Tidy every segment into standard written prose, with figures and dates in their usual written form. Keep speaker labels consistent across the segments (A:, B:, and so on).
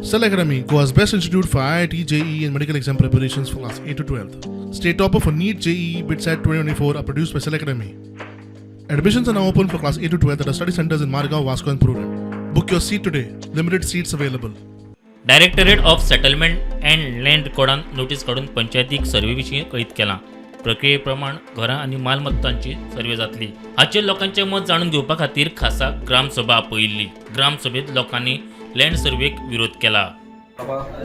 A: Cell Academy, Goa's best institute for IIT, JEE and medical exam preparations for class 8 to 12th. State topper for NEET, JEE, BITSAT 2024 are produced by Cell Academy. Admissions are now open for class 8 to 12th at our study centers in Margao, Vasco and Prudent. Book your seat today. Limited seats available.
B: Directorate of settlement and land रेकॉर्डान notice काढून पंचायतीक सर्वे विशीं कळीत केलां. प्रक्रियेप्रमाण घरां आनी मालमत्तांची सर्वे जातली. हाचेर लोकांचें मत जाणून घेवपा खातीर खासा ग्रामसभा आपयिल्ली. ग्रामसभेत लोकांनी लँड सर्वेक विरोध केला.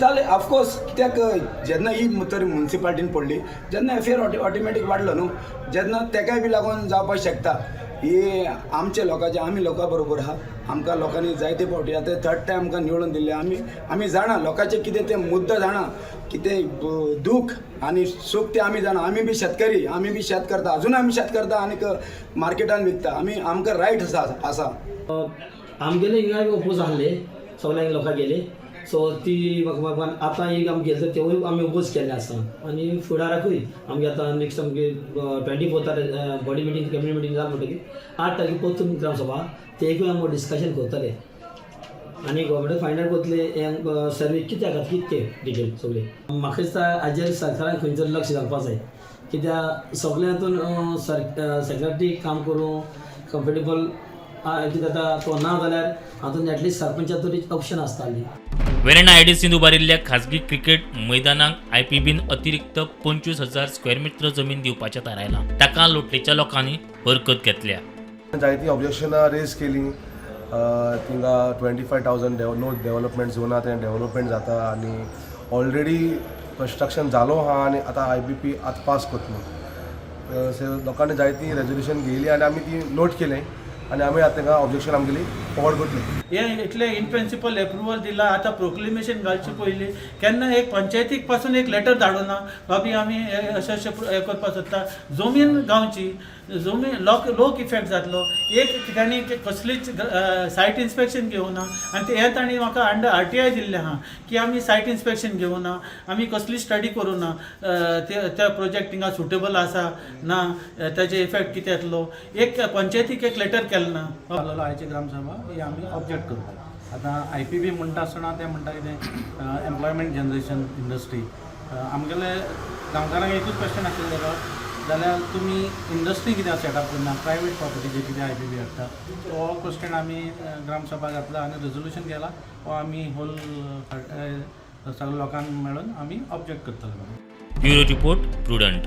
C: जालें ऑफकोर्स कित्याक जेन्ना ही तर म्युनिसिपालिटीन पडली जेन्ना एफेयर ऑटोमॅटीक वाडलो न्हू जेन्ना तेकाय बी लागून जावपाक शकता. ही आमचे लोकांचे आमी लोकां बरोबर आहा. आमकां लोकांनी जायते फावटी आतां थर्ड टायम आमकां निवडून दिल्ले. आमी जाणा लोकांचे कितें ते मुद्दे जाणा कितें दूख आनी सूख ते आमी जाणा. आमी बी शेतकरी आमी बी शेत करता अजून आमी शेत करता आनीक मार्केटान विकता. आमकां रायट आसा.
D: आमगेले हिंगा ओपोज आहले सगळ्यांक लोकां गेले सो ती म्हाका आतां एक आमी गेले तेवूय आमी ओपोज केल्ले आसा आनी फुडाराकूय आमगे आतां नेक्स्ट आमगे 24 बॉडी मिटींग कॅबिनेट मिटींग जाल म्हणटकीर 8 तारखेक परतून ग्रामसभा तेकूय आमी डिस्कशन करतले आनी गव्हर्मेंट फायंड आउट करतले हे सर्वे कित्याक जाता कितें डिटेल सगळे. म्हाका दिसता हाजेर सरकारान खंयचो लक्ष घालपाक जाय कित्याक सगळे हातून सेक्रेटरी काम करूं कम्फर्टेबल कितें जाता तो ना जाल्यार हातून एटलीस्ट सरपंचा तरी ऑप्शन आसताली.
B: वेरेंना आयडीसीन उबारिल्ल्या खाजगी क्रिकेट मैदानाक IPBन अतिरिक्त 25,000 स्क्वेअर मीटर जमीन दिवपाचें थारायलां. ताका लोटलेच्या लोकांनी हरकत घेतल्या.
E: जायती ऑब्जेक्शनां रेज केली. थिंगा 25,000 नो डेव्हलपमेंट झोना तें डेव्हलपमेंट जाता आनी ऑलरेडी कन्स्ट्रक्शन जालो आहा आनी आतां IBP आतां पास करतलो. लोकांनी जायती रेजोल्युशन घेयली आनी आमी ती नोट केलें आनी आमी आतां तांकां ऑब्जेक्शन आमगेली फॉरवर्ड करतली.
F: हे इतले इन प्रिंसिपल एप्रुवल दिला. आतां प्रोक्लेमेशन घालचे पयलीं केन्ना एक पंचायतीक पासून एक लेटर धाडूना बाबी आमी अशें हें करपाक सोदता. जमीन गांवची जमीन लोक इफेक्ट जातलो. एक ठिकाणी कसलीच सायट इन्स्पेक्शन घेवना आनी हे ताणी म्हाका अंडर RTI दिल्ले आहा की आमी सायट इन्स्पेक्शन घेवना आमी कसली स्टडी करूना त्या प्रोजेक्ट थिंगा सुटेबल आसा ना ताजे इफेक्ट कितें येतलो. एक पंचायतीक एक लेटर केलो ना. आयची ग्रामसभा ही आमी ऑब्जेक्ट करता. आतां IPB म्हणटा आसतना ते म्हणटा कितें एम्प्लॉयमेंट जनरेशन इंडस्ट्री. आमगेले गांवकारांक एकूच क्वेश्चन आसलें तेका जाल्यार तुमी इंडस्ट्री कित्याक सेटअप करना प्रायवेट प्रॉपर्टीचे कितें IPB हाडटा. हो क्वेश्चन आमी ग्रामसभा घातला आनी रेजोल्युशन केला हो आमी होल सगळ्या लोकांक मेळून आमी ऑब्जेक्ट करतले.
B: Bureau report prudent.